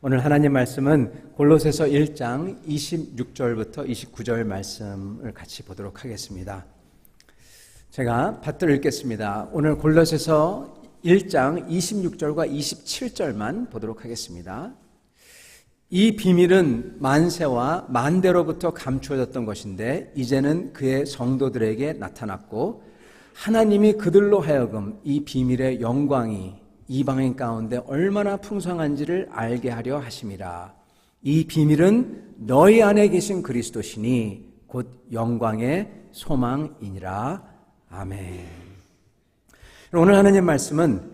오늘 하나님 말씀은 골로새서 1장 26절부터 29절 말씀을 같이 보도록 하겠습니다. 제가 받들어 읽겠습니다. 오늘 골로새서 1장 26절과 27절만 보도록 하겠습니다. 이 비밀은 만세와 만대로부터 감추어졌던 것인데 이제는 그의 성도들에게 나타났고 하나님이 그들로 하여금 이 비밀의 영광이 이방인 가운데 얼마나 풍성한지를 알게 하려 하심이라. 이 비밀은 너희 안에 계신 그리스도시니 곧 영광의 소망이니라. 아멘. 오늘 하나님 말씀은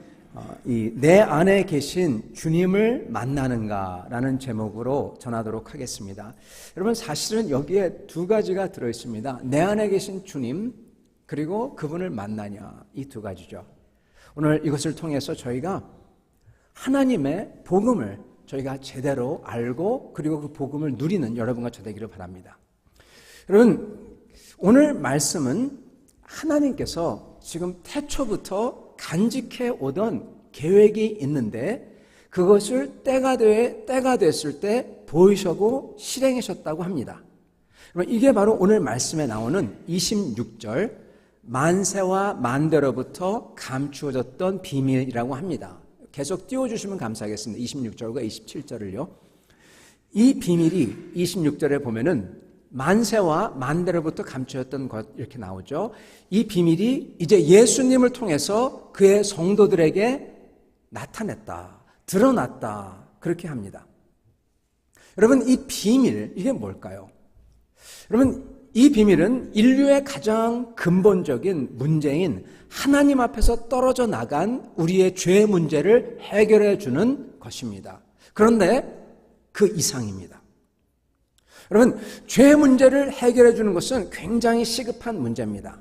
내 안에 계신 주님을 만나는가라는 제목으로 전하도록 하겠습니다. 여러분, 사실은 여기에 두 가지가 들어있습니다. 내 안에 계신 주님, 그리고 그분을 만나냐, 이 두 가지죠. 오늘 이것을 통해서 저희가 하나님의 복음을 저희가 제대로 알고 그리고 그 복음을 누리는 여러분과 저 되기를 바랍니다. 여러분, 오늘 말씀은 하나님께서 지금 태초부터 간직해 오던 계획이 있는데 그것을 때가 됐을 때 보이시고 실행하셨다고 합니다. 이게 바로 오늘 말씀에 나오는 26절 만세와 만대로부터 감추어졌던 비밀이라고 합니다. 계속 띄워주시면 감사하겠습니다. 26절과 27절을요. 이 비밀이 26절에 보면은 만세와 만대로부터 감추어졌던 것 이렇게 나오죠. 이 비밀이 이제 예수님을 통해서 그의 성도들에게 나타냈다, 드러났다, 그렇게 합니다. 여러분, 이 비밀, 이게 뭘까요? 여러분, 이 비밀은 인류의 가장 근본적인 문제인 하나님 앞에서 떨어져 나간 우리의 죄 문제를 해결해 주는 것입니다. 그런데 그 이상입니다. 여러분, 죄 문제를 해결해 주는 것은 굉장히 시급한 문제입니다.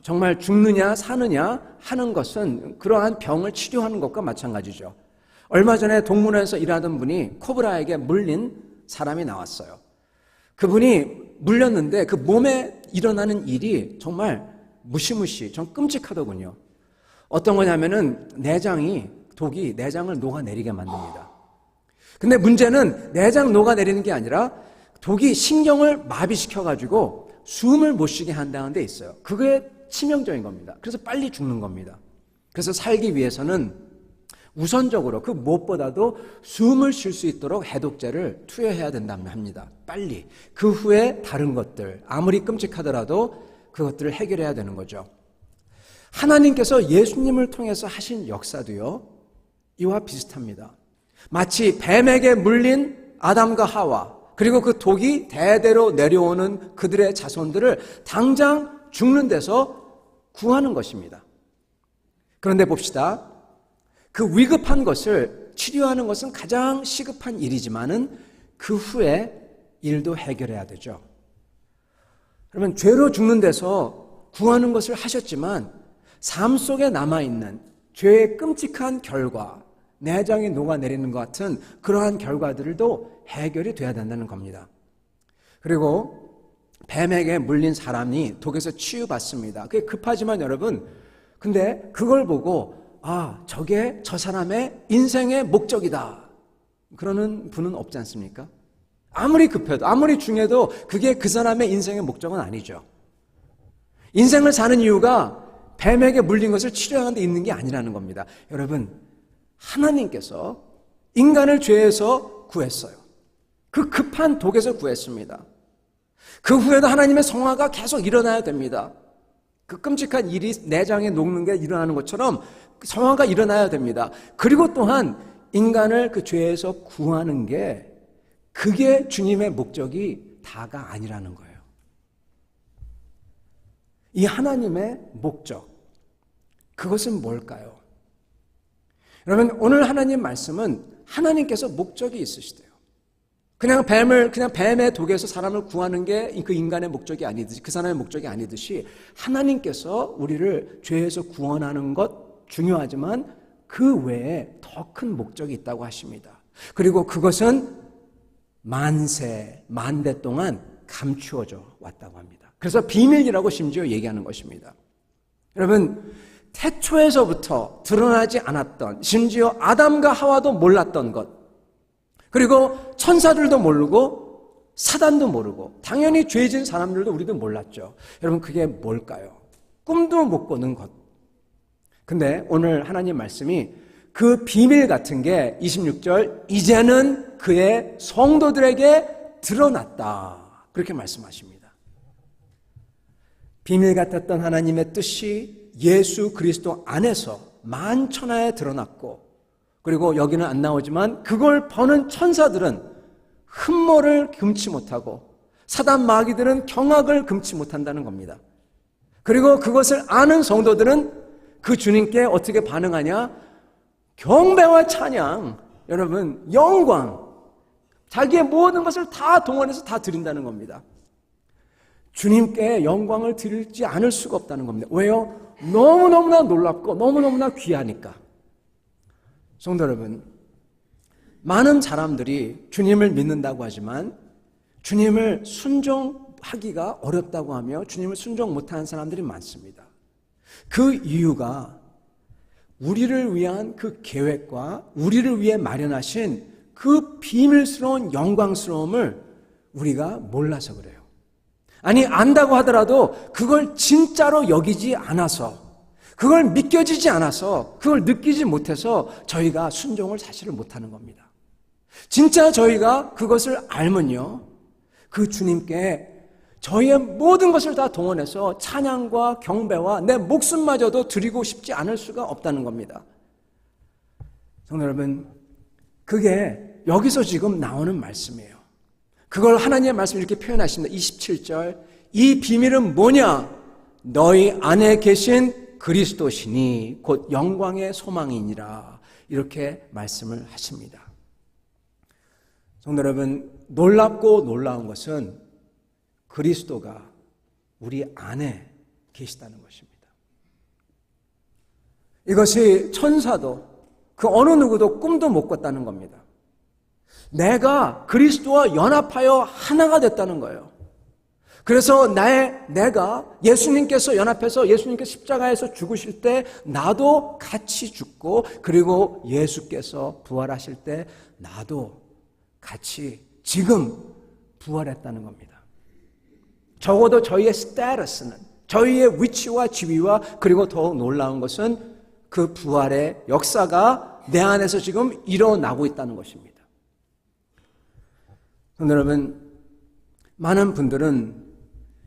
정말 죽느냐 사느냐 하는 것은 그러한 병을 치료하는 것과 마찬가지죠. 얼마 전에 동물원에서 일하던 분이 코브라에게 물린 사람이 나왔어요. 그분이 물렸는데 그 몸에 일어나는 일이 정말 무시무시 좀 끔찍하더군요. 어떤 거냐면은 독이 내장을 녹아내리게 만듭니다. 근데 문제는 내장 녹아내리는 게 아니라 독이 신경을 마비시켜가지고 숨을 못 쉬게 한다는 데 있어요. 그게 치명적인 겁니다. 그래서 빨리 죽는 겁니다. 그래서 살기 위해서는 우선적으로 그 무엇보다도 숨을 쉴 수 있도록 해독제를 투여해야 된다고 합니다. 빨리. 그 후에 다른 것들, 아무리 끔찍하더라도 그것들을 해결해야 되는 거죠. 하나님께서 예수님을 통해서 하신 역사도요, 이와 비슷합니다. 마치 뱀에게 물린 아담과 하와, 그리고 그 독이 대대로 내려오는 그들의 자손들을 당장 죽는 데서 구하는 것입니다. 그런데 봅시다. 그 위급한 것을 치료하는 것은 가장 시급한 일이지만은 그 후에 일도 해결해야 되죠. 그러면 죄로 죽는 데서 구하는 것을 하셨지만 삶 속에 남아있는 죄의 끔찍한 결과, 내장이 녹아내리는 것 같은 그러한 결과들도 해결이 돼야 된다는 겁니다. 그리고 뱀에게 물린 사람이 독에서 치유받습니다. 그게 급하지만 여러분, 근데 그걸 보고 저게 저 사람의 인생의 목적이다, 그러는 분은 없지 않습니까? 아무리 급해도, 아무리 중요해도 그게 그 사람의 인생의 목적은 아니죠. 인생을 사는 이유가 뱀에게 물린 것을 치료하는 데 있는 게 아니라는 겁니다. 여러분, 하나님께서 인간을 죄에서 구했어요. 그 급한 독에서 구했습니다. 그 후에도 하나님의 성화가 계속 일어나야 됩니다. 그 끔찍한 일이 내장에 녹는 게 일어나는 것처럼 성화가 일어나야 됩니다. 그리고 또한 인간을 그 죄에서 구하는 게, 그게 주님의 목적이 다가 아니라는 거예요. 이 하나님의 목적, 그것은 뭘까요? 여러분, 오늘 하나님 말씀은 하나님께서 목적이 있으시대요. 그냥 뱀의 독에서 사람을 구하는 게 그 인간의 목적이 아니듯이, 그 사람의 목적이 아니듯이 하나님께서 우리를 죄에서 구원하는 것 중요하지만 그 외에 더 큰 목적이 있다고 하십니다. 그리고 그것은 만대 동안 감추어져 왔다고 합니다. 그래서 비밀이라고 심지어 얘기하는 것입니다. 여러분, 태초에서부터 드러나지 않았던, 심지어 아담과 하와도 몰랐던 것, 그리고 천사들도 모르고 사단도 모르고 당연히 죄진 사람들도 우리도 몰랐죠. 여러분 그게 뭘까요? 꿈도 못 꾸는 것. 근데 오늘 하나님 말씀이 그 비밀 같은 게 26절 이제는 그의 성도들에게 드러났다. 그렇게 말씀하십니다. 비밀 같았던 하나님의 뜻이 예수 그리스도 안에서 만천하에 드러났고 그리고 여기는 안 나오지만 그걸 버는 천사들은 흠모를 금치 못하고 사단 마귀들은 경악을 금치 못한다는 겁니다. 그리고 그것을 아는 성도들은 그 주님께 어떻게 반응하냐? 경배와 찬양, 여러분 영광, 자기의 모든 것을 다 동원해서 다 드린다는 겁니다. 주님께 영광을 드리지 않을 수가 없다는 겁니다. 왜요? 너무너무나 놀랍고 너무너무나 귀하니까. 성도 여러분, 많은 사람들이 주님을 믿는다고 하지만 주님을 순종하기가 어렵다고 하며 주님을 순종 못하는 사람들이 많습니다. 그 이유가 우리를 위한 그 계획과 우리를 위해 마련하신 그 비밀스러운 영광스러움을 우리가 몰라서 그래요. 아니 안다고 하더라도 그걸 진짜로 여기지 않아서 그걸 믿겨지지 않아서 그걸 느끼지 못해서 저희가 순종을 사실을 못하는 겁니다. 진짜 저희가 그것을 알면요 그 주님께 저희의 모든 것을 다 동원해서 찬양과 경배와 내 목숨마저도 드리고 싶지 않을 수가 없다는 겁니다. 성도 여러분, 그게 여기서 지금 나오는 말씀이에요. 그걸 하나님의 말씀을 이렇게 표현하십니다. 27절 이 비밀은 뭐냐? 너희 안에 계신 그리스도시니 곧 영광의 소망이니라 이렇게 말씀을 하십니다. 성도 여러분, 놀랍고 놀라운 것은 그리스도가 우리 안에 계시다는 것입니다. 이것이 천사도 그 어느 누구도 꿈도 못 꿨다는 겁니다. 내가 그리스도와 연합하여 하나가 됐다는 거예요. 그래서 내가 예수님께서 연합해서 예수님께서 십자가에서 죽으실 때 나도 같이 죽고 그리고 예수께서 부활하실 때 나도 같이 지금 부활했다는 겁니다. 적어도 저희의 스테이터스는 저희의 위치와 지위와 그리고 더욱 놀라운 것은 그 부활의 역사가 내 안에서 지금 일어나고 있다는 것입니다. 여러분, 많은 분들은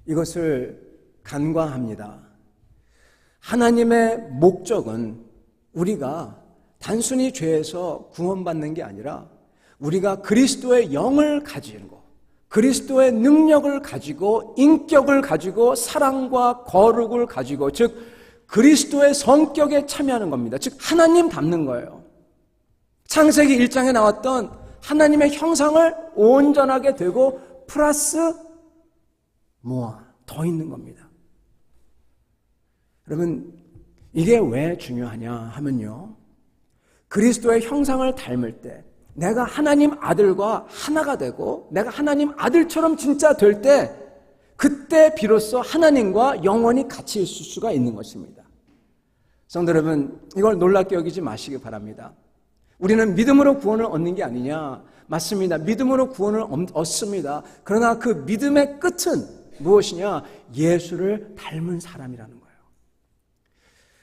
이것을 간과합니다. 하나님의 목적은 우리가 단순히 죄에서 구원받는 게 아니라 우리가 그리스도의 영을 가지고 그리스도의 능력을 가지고 인격을 가지고 사랑과 거룩을 가지고 즉 그리스도의 성격에 참여하는 겁니다. 즉 하나님 닮는 거예요. 창세기 1장에 나왔던 하나님의 형상을 온전하게 되고 플러스 더 있는 겁니다. 여러분 이게 왜 중요하냐 하면요. 그리스도의 형상을 닮을 때 내가 하나님 아들과 하나가 되고 내가 하나님 아들처럼 진짜 될 때 그때 비로소 하나님과 영원히 같이 있을 수가 있는 것입니다. 성도 여러분, 이걸 놀랍게 여기지 마시기 바랍니다. 우리는 믿음으로 구원을 얻는 게 아니냐? 맞습니다. 믿음으로 구원을 얻습니다. 그러나 그 믿음의 끝은 무엇이냐? 예수를 닮은 사람이라는 거예요.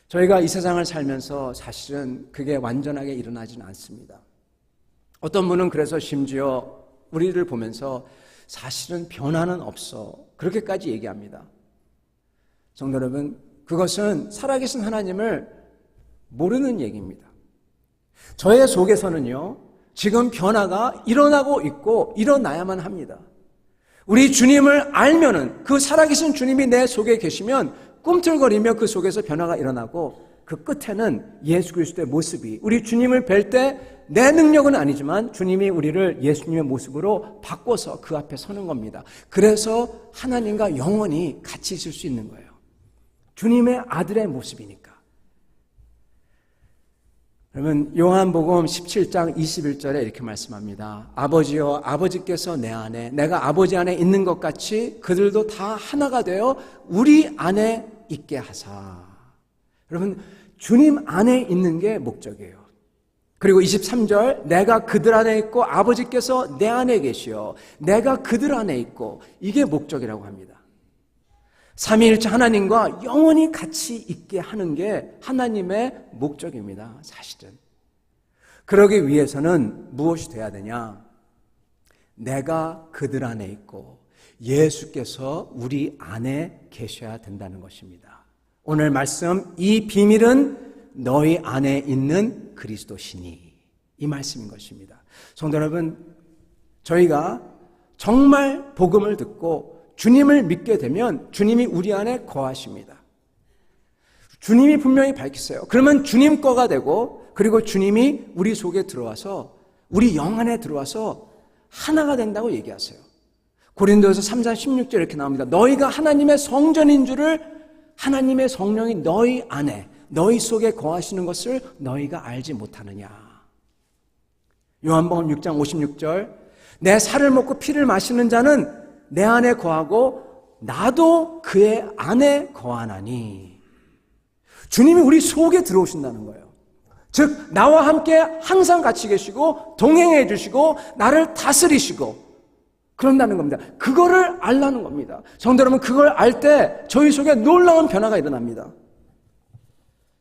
저희가 이 세상을 살면서 사실은 그게 완전하게 일어나지는 않습니다. 어떤 분은 그래서 심지어 우리를 보면서 사실은 변화는 없어 그렇게까지 얘기합니다. 성도 여러분, 그것은 살아계신 하나님을 모르는 얘기입니다. 저의 속에서는요 지금 변화가 일어나고 있고 일어나야만 합니다. 우리 주님을 알면은 그 살아계신 주님이 내 속에 계시면 꿈틀거리며 그 속에서 변화가 일어나고 그 끝에는 예수 그리스도의 모습이 우리 주님을 뵐 때 내 능력은 아니지만 주님이 우리를 예수님의 모습으로 바꿔서 그 앞에 서는 겁니다. 그래서 하나님과 영원히 같이 있을 수 있는 거예요. 주님의 아들의 모습이니까. 그러면 요한복음 17장 21절에 이렇게 말씀합니다. 아버지여 아버지께서 내 안에 내가 아버지 안에 있는 것 같이 그들도 다 하나가 되어 우리 안에 있게 하사. 여러분 주님 안에 있는 게 목적이에요. 그리고 23절, 내가 그들 안에 있고 아버지께서 내 안에 계시어 내가 그들 안에 있고, 이게 목적이라고 합니다. 삼위일체 하나님과 영원히 같이 있게 하는 게 하나님의 목적입니다. 사실은. 그러기 위해서는 무엇이 돼야 되냐? 내가 그들 안에 있고 예수께서 우리 안에 계셔야 된다는 것입니다. 오늘 말씀, 이 비밀은 너희 안에 있는 그리스도시니, 이 말씀인 것입니다. 성도 여러분, 저희가 정말 복음을 듣고 주님을 믿게 되면 주님이 우리 안에 거하십니다. 주님이 분명히 밝히세요. 그러면 주님 거가 되고, 그리고 주님이 우리 속에 들어와서, 우리 영 안에 들어와서 하나가 된다고 얘기하세요. 고린도에서 3장 16절 이렇게 나옵니다. 너희가 하나님의 성전인 줄을, 하나님의 성령이 너희 안에, 너희 속에 거하시는 것을 너희가 알지 못하느냐. 요한복음 6장 56절, 내 살을 먹고 피를 마시는 자는 내 안에 거하고 나도 그의 안에 거하나니. 주님이 우리 속에 들어오신다는 거예요. 즉 나와 함께 항상 같이 계시고 동행해 주시고 나를 다스리시고 그런다는 겁니다. 그거를 알라는 겁니다. 성도 여러분, 그걸 알 때 저희 속에 놀라운 변화가 일어납니다.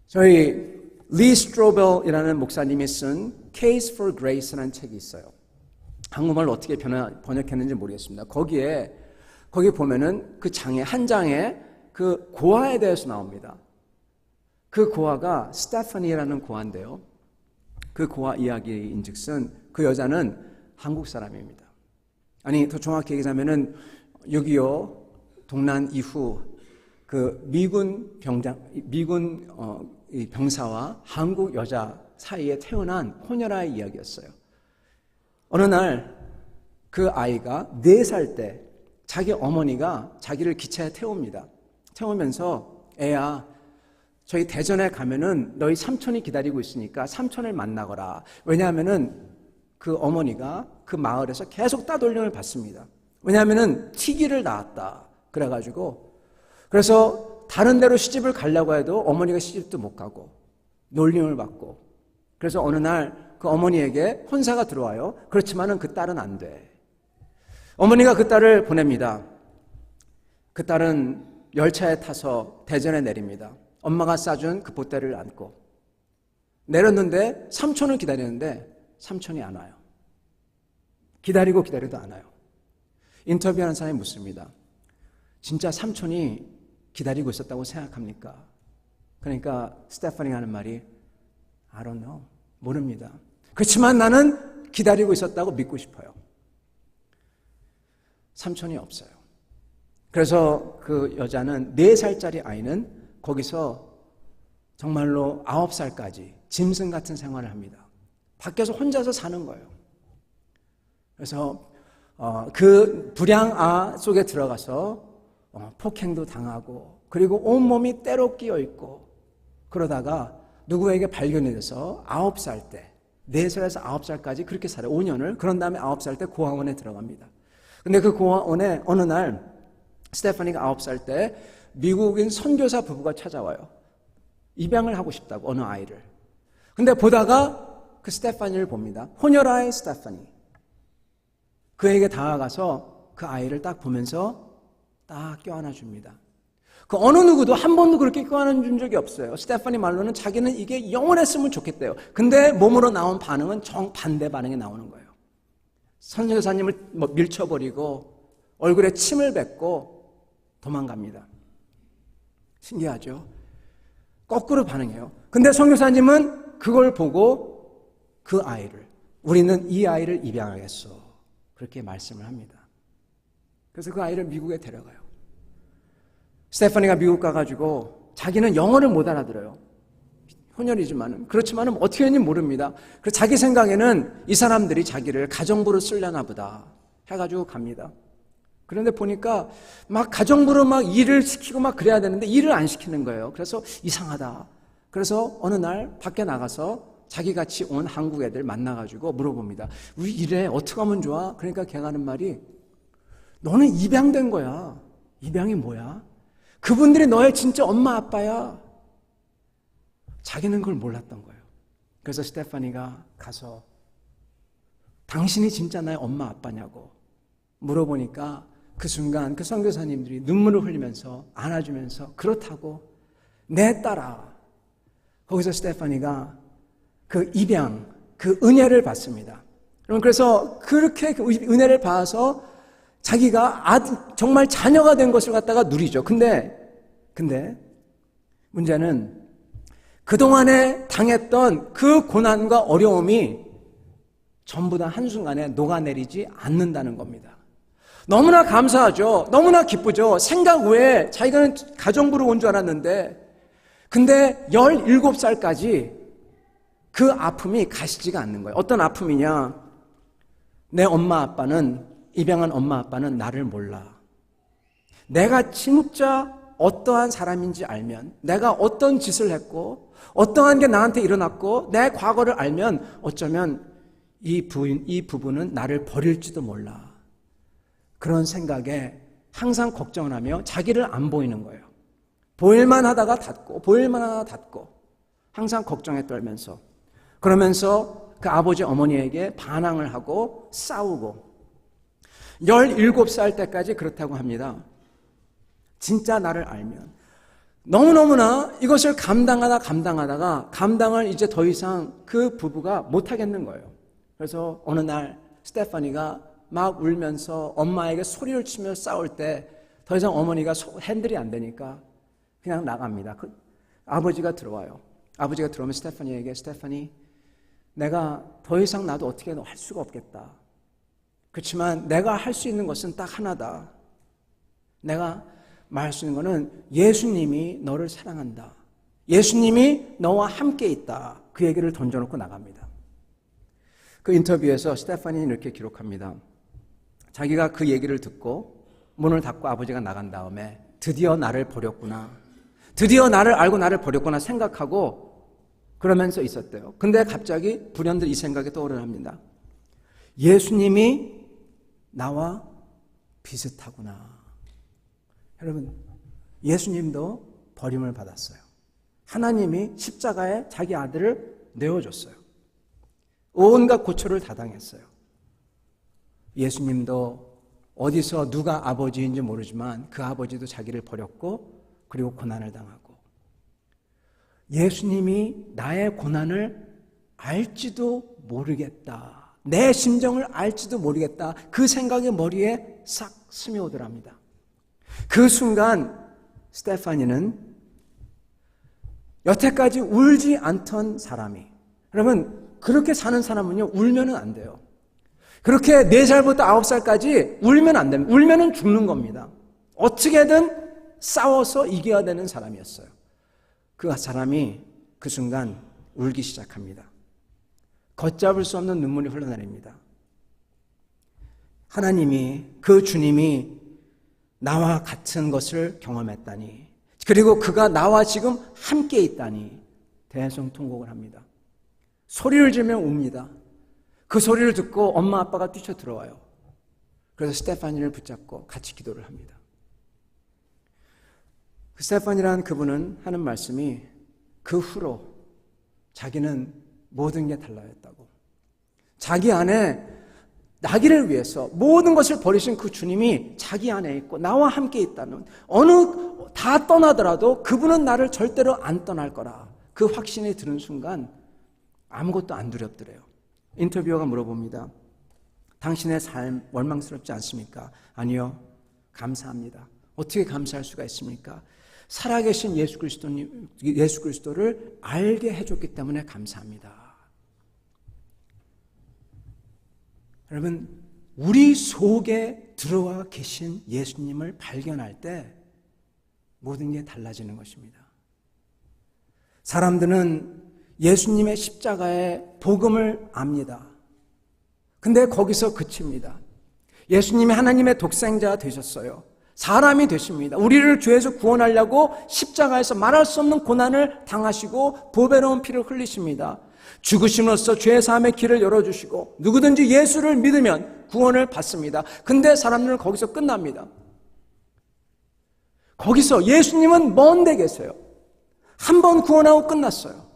저희 리 스트로벨이라는 목사님이 쓴 Case for Grace라는 책이 있어요. 한국말로 어떻게 번역했는지 모르겠습니다. 거기 보면은 그 장에, 한 장에 그 고아에 대해서 나옵니다. 그 고아가 스테파니라는 고아인데요. 그 고아 이야기인 즉슨 그 여자는 한국 사람입니다. 아니, 더 정확히 얘기하면은 6.25 동란 이후 그 미군 병사와 한국 여자 사이에 태어난 혼혈아의 이야기였어요. 어느 날 그 아이가 4살 때 자기 어머니가 자기를 기차에 태웁니다. 태우면서 애야, 저희 대전에 가면은 너희 삼촌이 기다리고 있으니까 삼촌을 만나거라. 왜냐하면은 그 어머니가 그 마을에서 계속 따돌림을 받습니다. 왜냐하면은 튀기를 낳았다. 그래서 다른 데로 시집을 가려고 해도 어머니가 시집도 못 가고 놀림을 받고, 그래서 어느 날 그 어머니에게 혼사가 들어와요. 그렇지만은 그 딸은 안 돼. 어머니가 그 딸을 보냅니다. 그 딸은 열차에 타서 대전에 내립니다. 엄마가 싸준 그 보따리를 안고 내렸는데 삼촌을 기다리는데 삼촌이 안 와요. 기다리고 기다려도 안 와요. 인터뷰하는 사람이 묻습니다. 진짜 삼촌이 기다리고 있었다고 생각합니까? 그러니까 스테파니가 하는 말이 I don't know. 모릅니다. 그렇지만 나는 기다리고 있었다고 믿고 싶어요. 삼촌이 없어요. 그래서 그 여자는 4살짜리 아이는 거기서 정말로 9살까지 짐승 같은 생활을 합니다. 밖에서 혼자서 사는 거예요. 그래서 그 불량아 속에 들어가서 폭행도 당하고, 그리고 온몸이 때로 끼어 있고, 그러다가 누구에게 발견이 돼서 9살 때, 4살에서 9살까지 그렇게 살아요. 5년을. 그런 다음에 9살 때 고아원에 들어갑니다. 근데 그 고아원에 어느 날 스테파니가 9살 때 미국인 선교사 부부가 찾아와요. 입양을 하고 싶다고, 어느 아이를. 근데 보다가 그 스테파니를 봅니다. 혼혈아의 스테파니. 그에게 다가가서 그 아이를 딱 보면서 딱 껴안아 줍니다. 그 어느 누구도 한 번도 그렇게 껴안아 준 적이 없어요. 스테파니 말로는 자기는 이게 영원했으면 좋겠대요. 근데 몸으로 나온 반응은 정반대 반응이 나오는 거예요. 선교사님을 밀쳐버리고 얼굴에 침을 뱉고 도망갑니다. 신기하죠? 거꾸로 반응해요. 근데 선교사님은 그걸 보고 그 아이를, 우리는 이 아이를 입양하겠어, 그렇게 말씀을 합니다. 그래서 그 아이를 미국에 데려가요. 스테파니가 미국 가가지고 자기는 영어를 못 알아들어요. 혼혈이지만은. 그렇지만은 어떻게 했는지 모릅니다. 그래서 자기 생각에는 이 사람들이 자기를 가정부로 쓰려나 보다 해가지고 갑니다. 그런데 보니까 막 가정부로 막 일을 시키고 막 그래야 되는데 일을 안 시키는 거예요. 그래서 이상하다. 그래서 어느 날 밖에 나가서 자기 같이 온 한국 애들 만나가지고 물어봅니다. 우리 이래 어떻게 하면 좋아? 그러니까 걔가 하는 말이, 너는 입양된 거야. 입양이 뭐야? 그분들이 너의 진짜 엄마 아빠야. 자기는 그걸 몰랐던 거예요. 그래서 스테파니가 가서 당신이 진짜 나의 엄마 아빠냐고 물어보니까 그 순간 그 선교사님들이 눈물을 흘리면서 안아주면서 그렇다고 내 딸아. 거기서 스테파니가 그 입양, 그 은혜를 받습니다. 그래서 그렇게 그 은혜를 받아서 자기가 정말 자녀가 된 것을 갖다가 누리죠. 근데 문제는 그동안에 당했던 그 고난과 어려움이 전부 다 한순간에 녹아내리지 않는다는 겁니다. 너무나 감사하죠. 너무나 기쁘죠. 생각 외에 자기가 가정부로 온 줄 알았는데 근데 17살까지 그 아픔이 가시지가 않는 거예요. 어떤 아픔이냐? 내 엄마 아빠는, 입양한 엄마 아빠는 나를 몰라. 내가 진짜 어떠한 사람인지 알면, 내가 어떤 짓을 했고 어떠한 게 나한테 일어났고 내 과거를 알면 어쩌면 이 부부는 나를 버릴지도 몰라. 그런 생각에 항상 걱정을 하며 자기를 안 보이는 거예요. 보일만 하다가 닫고 보일만 하다가 닫고 항상 걱정에 떨면서 그러면서 그 아버지 어머니에게 반항을 하고 싸우고 17살 때까지 그렇다고 합니다. 진짜 나를 알면 너무너무나 이것을 감당하다가 감당을 이제 더 이상 그 부부가 못하겠는 거예요. 그래서 어느 날 스테파니가 막 울면서 엄마에게 소리를 치며 싸울 때 더 이상 어머니가 핸들이 안 되니까 그냥 나갑니다. 아버지가 들어와요. 아버지가 들어오면 스테파니에게 스테파니 내가 더 이상 나도 어떻게 할 수가 없겠다. 그렇지만 내가 할 수 있는 것은 딱 하나다. 내가 말할 수 있는 것은 예수님이 너를 사랑한다. 예수님이 너와 함께 있다. 그 얘기를 던져놓고 나갑니다. 그 인터뷰에서 스테파니는 이렇게 기록합니다. 자기가 그 얘기를 듣고 문을 닫고 아버지가 나간 다음에 드디어 나를 버렸구나. 드디어 나를 알고 나를 버렸구나 생각하고 그러면서 있었대요. 근데 갑자기 불현듯 이 생각이 떠오릅니다. 예수님이 나와 비슷하구나. 여러분, 예수님도 버림을 받았어요. 하나님이 십자가에 자기 아들을 내어줬어요. 온갖 고초를 다 당했어요. 예수님도 어디서 누가 아버지인지 모르지만 그 아버지도 자기를 버렸고 그리고 고난을 당하고 예수님이 나의 고난을 알지도 모르겠다. 내 심정을 알지도 모르겠다. 그 생각이 머리에 싹 스며오더랍니다. 그 순간 스테파니는 여태까지 울지 않던 사람이 여러분 그렇게 사는 사람은요 울면은 안 돼요. 그렇게 4살부터 9살까지 울면 안 됩니다. 울면은 죽는 겁니다. 어떻게든 싸워서 이겨야 되는 사람이었어요. 그 사람이 그 순간 울기 시작합니다. 걷잡을 수 없는 눈물이 흘러내립니다. 하나님이 그 주님이 나와 같은 것을 경험했다니 그리고 그가 나와 지금 함께 있다니 대성통곡을 합니다. 소리를 지르며 웁니다. 그 소리를 듣고 엄마 아빠가 뛰쳐 들어와요. 그래서 스테파니를 붙잡고 같이 기도를 합니다. 그 스테파니라는 그분은 하는 말씀이 그 후로 자기는 모든 게 달라졌다고. 자기 안에 나기를 위해서 모든 것을 버리신 그 주님이 자기 안에 있고 나와 함께 있다는 다 떠나더라도 그분은 나를 절대로 안 떠날 거라. 그 확신이 드는 순간 아무것도 안 두렵더래요. 인터뷰어가 물어봅니다. 당신의 삶 원망스럽지 않습니까? 아니요. 감사합니다. 어떻게 감사할 수가 있습니까? 살아계신 예수 그리스도를 알게 해줬기 때문에 감사합니다. 여러분, 우리 속에 들어와 계신 예수님을 발견할 때 모든 게 달라지는 것입니다. 사람들은 예수님의 십자가의 복음을 압니다. 근데 거기서 그칩니다. 예수님이 하나님의 독생자가 되셨어요. 사람이 되십니다. 우리를 죄에서 구원하려고 십자가에서 말할 수 없는 고난을 당하시고 보배로운 피를 흘리십니다. 죽으심으로써 죄 사함의 길을 열어주시고 누구든지 예수를 믿으면 구원을 받습니다. 근데 사람들은 거기서 끝납니다. 거기서 예수님은 먼 데 계세요. 한 번 구원하고 끝났어요.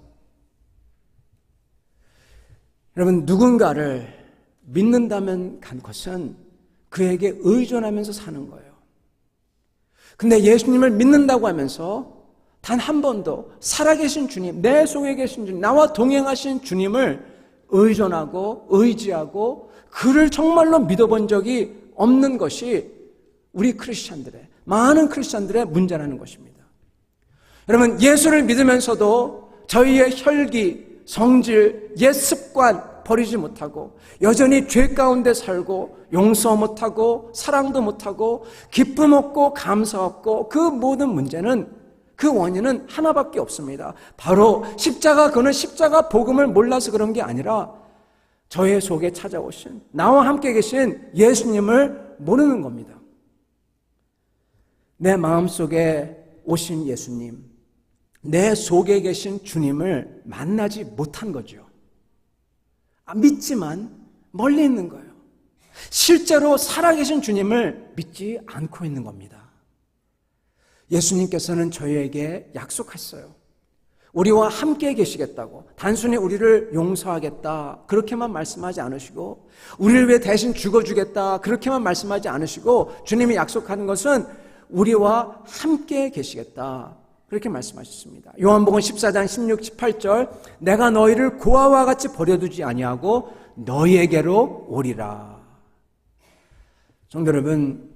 여러분, 누군가를 믿는다면 간 것은 그에게 의존하면서 사는 거예요. 근데 예수님을 믿는다고 하면서 단 한 번도 살아계신 주님, 내 속에 계신 주님, 나와 동행하신 주님을 의존하고 의지하고 그를 정말로 믿어본 적이 없는 것이 우리 크리스찬들의, 많은 크리스찬들의 문제라는 것입니다. 여러분, 예수를 믿으면서도 저희의 혈기, 성질, 옛 습관 버리지 못하고 여전히 죄 가운데 살고 용서 못하고 사랑도 못하고 기쁨 없고 감사 없고 그 모든 문제는, 그 원인은 하나밖에 없습니다. 바로 십자가, 그는 십자가 복음을 몰라서 그런 게 아니라 저의 속에 찾아오신, 나와 함께 계신 예수님을 모르는 겁니다. 내 마음속에 오신 예수님, 내 속에 계신 주님을 만나지 못한 거죠. 믿지만 멀리 있는 거예요. 실제로 살아계신 주님을 믿지 않고 있는 겁니다. 예수님께서는 저희에게 약속했어요. 우리와 함께 계시겠다고. 단순히 우리를 용서하겠다 그렇게만 말씀하지 않으시고, 우리를 위해 대신 죽어주겠다 그렇게만 말씀하지 않으시고, 주님이 약속하는 것은 우리와 함께 계시겠다 그렇게 말씀하셨습니다. 요한복음 14장 16, 18절, 내가 너희를 고아와 같이 버려두지 아니하고 너희에게로 오리라. 성도 여러분,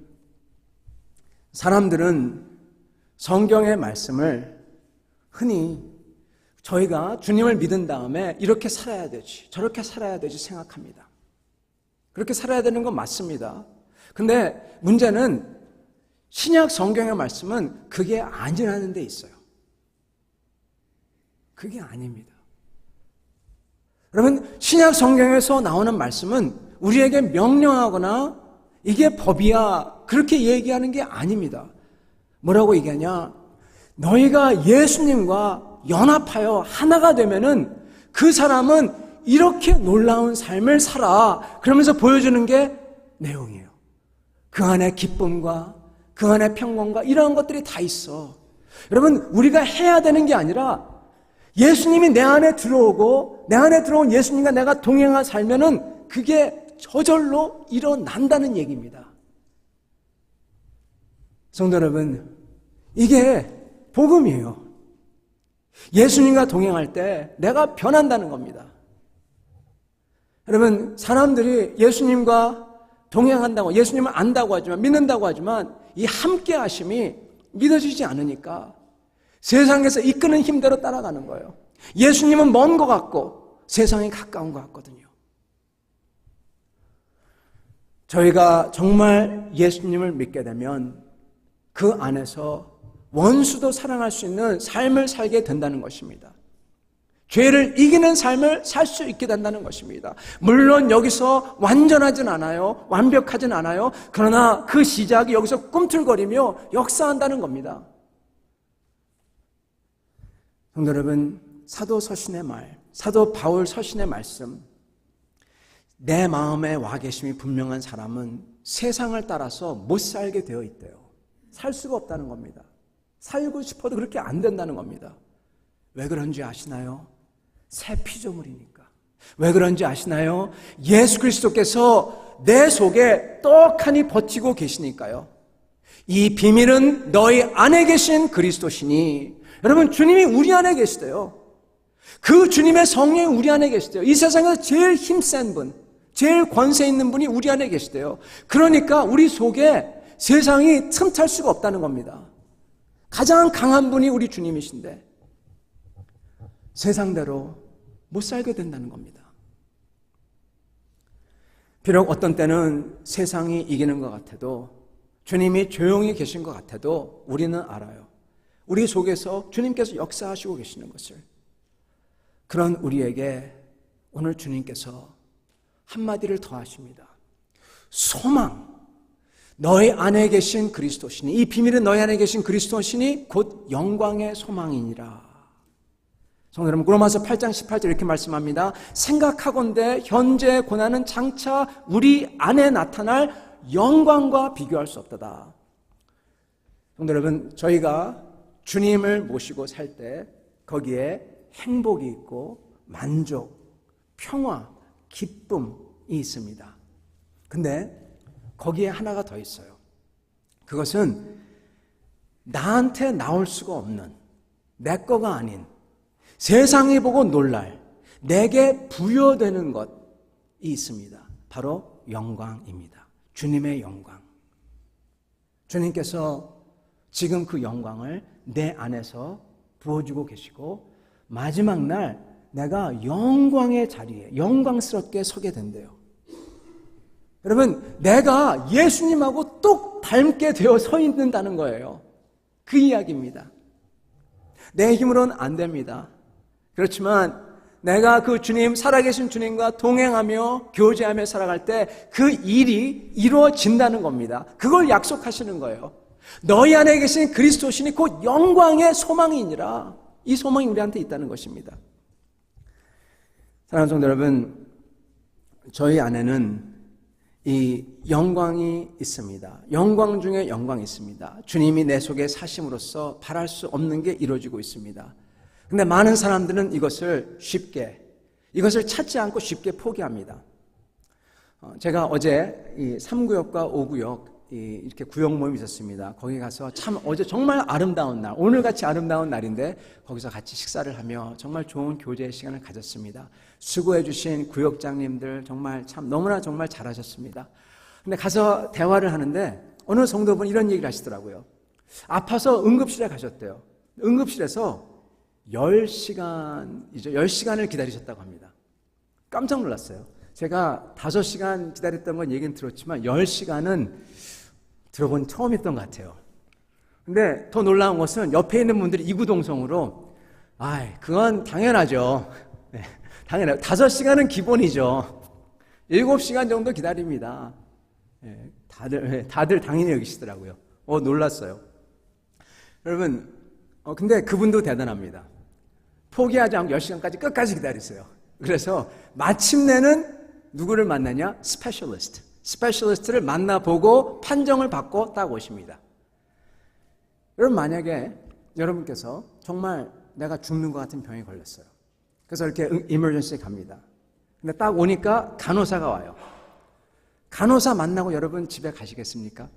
사람들은 성경의 말씀을 흔히 저희가 주님을 믿은 다음에 이렇게 살아야 되지, 저렇게 살아야 되지 생각합니다. 그렇게 살아야 되는 건 맞습니다. 근데 문제는 신약 성경의 말씀은 그게 아니라는 데 있어요. 그게 아닙니다. 여러분, 신약 성경에서 나오는 말씀은 우리에게 명령하거나 이게 법이야 그렇게 얘기하는 게 아닙니다. 뭐라고 얘기하냐? 너희가 예수님과 연합하여 하나가 되면은 그 사람은 이렇게 놀라운 삶을 살아. 그러면서 보여주는 게 내용이에요. 그 안에 기쁨과 그 안에 평강과 이러한 것들이 다 있어. 여러분, 우리가 해야 되는 게 아니라 예수님이 내 안에 들어오고 내 안에 들어온 예수님과 내가 동행한 살면은 그게 저절로 일어난다는 얘기입니다. 성도 여러분, 이게 복음이에요. 예수님과 동행할 때 내가 변한다는 겁니다. 여러분, 사람들이 예수님과 동행한다고, 예수님을 안다고 하지만, 믿는다고 하지만 이 함께 하심이 믿어지지 않으니까 세상에서 이끄는 힘대로 따라가는 거예요. 예수님은 먼 것 같고 세상이 가까운 것 같거든요. 저희가 정말 예수님을 믿게 되면 그 안에서 원수도 사랑할 수 있는 삶을 살게 된다는 것입니다. 죄를 이기는 삶을 살 수 있게 된다는 것입니다. 물론 여기서 완전하진 않아요. 완벽하진 않아요. 그러나 그 시작이 여기서 꿈틀거리며 역사한다는 겁니다. 성도 여러분, 사도 서신의 말, 사도 바울 서신의 말씀, 내 마음에 와 계심이 분명한 사람은 세상을 따라서 못 살게 되어 있대요. 살 수가 없다는 겁니다. 살고 싶어도 그렇게 안 된다는 겁니다. 왜 그런지 아시나요? 새 피조물이니까. 왜 그런지 아시나요? 예수 그리스도께서 내 속에 떡하니 버티고 계시니까요. 이 비밀은 너희 안에 계신 그리스도시니. 여러분, 주님이 우리 안에 계시대요. 그 주님의 성령이 우리 안에 계시대요. 이 세상에서 제일 힘센 분, 제일 권세 있는 분이 우리 안에 계시대요. 그러니까 우리 속에 세상이 틈탈 수가 없다는 겁니다. 가장 강한 분이 우리 주님이신데 세상대로 못 살게 된다는 겁니다. 비록 어떤 때는 세상이 이기는 것 같아도, 주님이 조용히 계신 것 같아도 우리는 알아요. 우리 속에서 주님께서 역사하시고 계시는 것을. 그런 우리에게 오늘 주님께서 한마디를 더 하십니다. 소망. 너희 안에 계신 그리스도시니, 이 비밀은 너희 안에 계신 그리스도시니 곧 영광의 소망이니라. 성도 여러분, 로마서 8장 18절 이렇게 말씀합니다. 생각하건대 현재의 고난은 장차 우리 안에 나타날 영광과 비교할 수 없도다. 성도 여러분, 저희가 주님을 모시고 살 때 거기에 행복이 있고 만족, 평화, 기쁨이 있습니다. 근데 거기에 하나가 더 있어요. 그것은 나한테 나올 수가 없는, 내 거가 아닌, 세상이 보고 놀랄, 내게 부여되는 것이 있습니다. 바로 영광입니다. 주님의 영광. 주님께서 지금 그 영광을 내 안에서 부어주고 계시고 마지막 날 내가 영광의 자리에 영광스럽게 서게 된대요. 여러분, 내가 예수님하고 똑 닮게 되어 서 있는다는 거예요. 그 이야기입니다. 내 힘으로는 안 됩니다. 그렇지만 내가 그 주님, 살아계신 주님과 동행하며 교제하며 살아갈 때 그 일이 이루어진다는 겁니다. 그걸 약속하시는 거예요. 너희 안에 계신 그리스도시니 곧 영광의 소망이니라. 이 소망이 우리한테 있다는 것입니다. 사랑하는 성도 여러분, 저희 안에는 이 영광이 있습니다. 영광 중에 영광이 있습니다. 주님이 내 속에 사심으로써 바랄 수 없는 게 이루어지고 있습니다. 근데 많은 사람들은 이것을 찾지 않고 쉽게 포기합니다. 제가 어제 이 3구역과 5구역 이렇게 구역 모임이 있었습니다. 거기 가서 참 어제 정말 아름다운 날, 오늘같이 아름다운 날인데 거기서 같이 식사를 하며 정말 좋은 교제 시간을 가졌습니다. 수고해 주신 구역장님들 정말 참 너무나 정말 잘하셨습니다. 근데 가서 대화를 하는데 어느 성도분 이런 얘기를 하시더라고요. 아파서 응급실에 가셨대요. 응급실에서 10시간을 기다리셨다고 합니다. 깜짝 놀랐어요. 제가 5시간 기다렸던 건 얘기는 들었지만 10시간은 들어본 처음이었던 것 같아요. 근데 더 놀라운 것은 옆에 있는 분들이 이구동성으로 그건 당연하죠. 네, 당연해요. 5시간은 기본이죠. 7시간 정도 기다립니다. 네, 다들 당연히 여기시더라고요. 놀랐어요. 여러분, 근데 그분도 대단합니다. 포기하지 않고 10시간까지 끝까지 기다렸어요. 그래서 마침내는 누구를 만나냐? 스페셜리스트를 만나보고 판정을 받고 딱 오십니다. 여러분, 만약에 여러분께서 정말 내가 죽는 것 같은 병에 걸렸어요. 그래서 이렇게 이머전시에 갑니다. 근데 딱 오니까 간호사가 와요. 간호사 만나고 여러분 집에 가시겠습니까?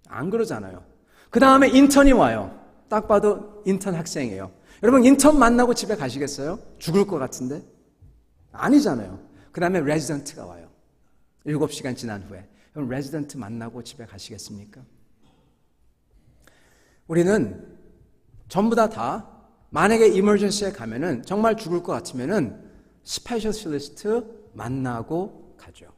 안 그러잖아요. 그 다음에 인턴이 와요. 딱 봐도 인턴 학생이에요. 여러분, 인턴 만나고 집에 가시겠어요? 죽을 것 같은데? 아니잖아요. 그 다음에 레지던트가 와요. 7시간 지난 후에. 그럼 레지던트 만나고 집에 가시겠습니까? 우리는 전부 다 만약에 이머전시에 가면은 정말 죽을 것 같으면은 스페셜리스트 만나고 가죠.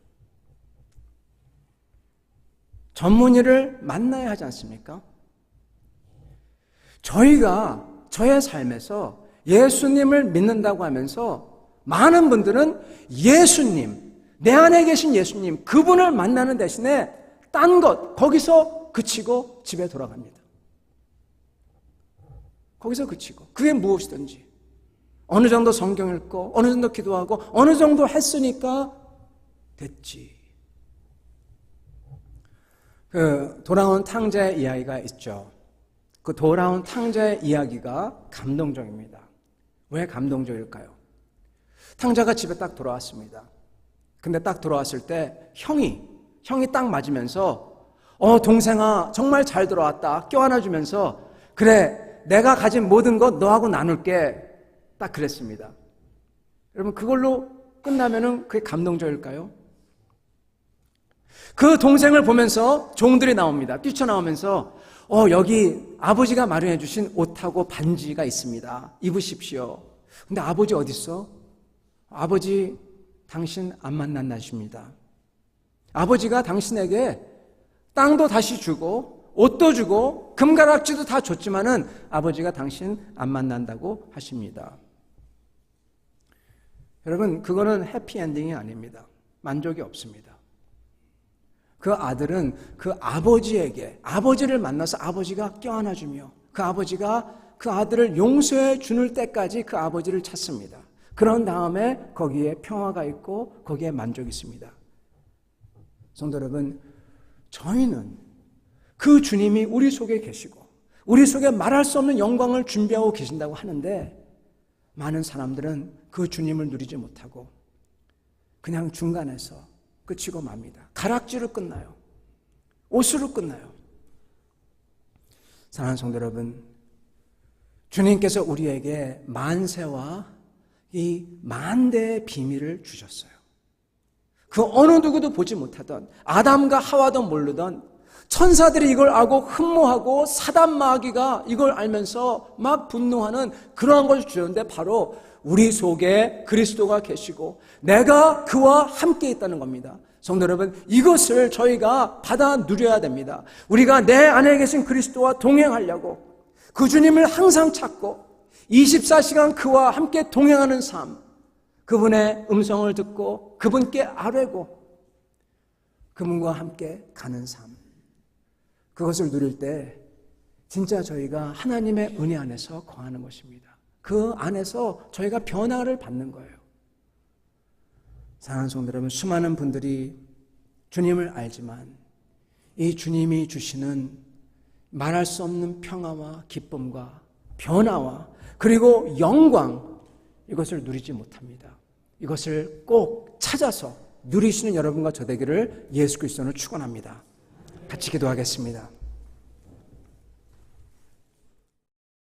전문의를 만나야 하지 않습니까? 저희가 저의 삶에서 예수님을 믿는다고 하면서 많은 분들은 예수님, 내 안에 계신 예수님, 그분을 만나는 대신에 딴 것, 거기서 그치고 집에 돌아갑니다. 거기서 그치고. 그게 무엇이든지. 어느 정도 성경 읽고, 어느 정도 기도하고, 어느 정도 했으니까 됐지. 돌아온 탕자의 이야기가 있죠. 그 돌아온 탕자의 이야기가 감동적입니다. 왜 감동적일까요? 탕자가 집에 딱 돌아왔습니다. 근데 딱 돌아왔을 때 형이 딱 맞으면서 동생아 정말 잘 돌아왔다 껴안아주면서 그래 내가 가진 모든 것 너하고 나눌게 딱 그랬습니다. 여러분, 그걸로 끝나면은 그게 감동적일까요? 그 동생을 보면서 종들이 나옵니다. 뛰쳐나오면서 여기 아버지가 마련해 주신 옷하고 반지가 있습니다. 입으십시오. 근데 아버지 어디 있어? 아버지 당신 안 만난다십니다. 아버지가 당신에게 땅도 다시 주고 옷도 주고 금가락지도 다 줬지만은 아버지가 당신 안 만난다고 하십니다. 여러분, 그거는 해피엔딩이 아닙니다. 만족이 없습니다. 그 아들은 그 아버지를 만나서 아버지가 껴안아주며 그 아버지가 그 아들을 용서해 주는 때까지 그 아버지를 찾습니다. 그런 다음에 거기에 평화가 있고 거기에 만족이 있습니다. 성도 여러분, 저희는 그 주님이 우리 속에 계시고 우리 속에 말할 수 없는 영광을 준비하고 계신다고 하는데 많은 사람들은 그 주님을 누리지 못하고 그냥 중간에서 끝이고 맙니다. 가락지로 끝나요. 옷으로 끝나요. 사랑하는 성도 여러분, 주님께서 우리에게 만세와 이 만대의 비밀을 주셨어요. 그 어느 누구도 보지 못하던, 아담과 하와도 모르던 천사들이 이걸 알고 흠모하고 사단 마귀가 이걸 알면서 막 분노하는 그러한 것을 주셨는데, 바로 우리 속에 그리스도가 계시고 내가 그와 함께 있다는 겁니다. 성도 여러분, 이것을 저희가 받아 누려야 됩니다. 우리가 내 안에 계신 그리스도와 동행하려고 그 주님을 항상 찾고 24시간 그와 함께 동행하는 삶, 그분의 음성을 듣고 그분께 아뢰고 그분과 함께 가는 삶, 그것을 누릴 때 진짜 저희가 하나님의 은혜 안에서 거하는 것입니다. 그 안에서 저희가 변화를 받는 거예요. 사랑하는 성도 여러분, 수많은 분들이 주님을 알지만 이 주님이 주시는 말할 수 없는 평화와 기쁨과 변화와 그리고 영광, 이것을 누리지 못합니다. 이것을 꼭 찾아서 누리시는 여러분과 저 되기를 예수 그리스도로 축원합니다. 같이 기도하겠습니다.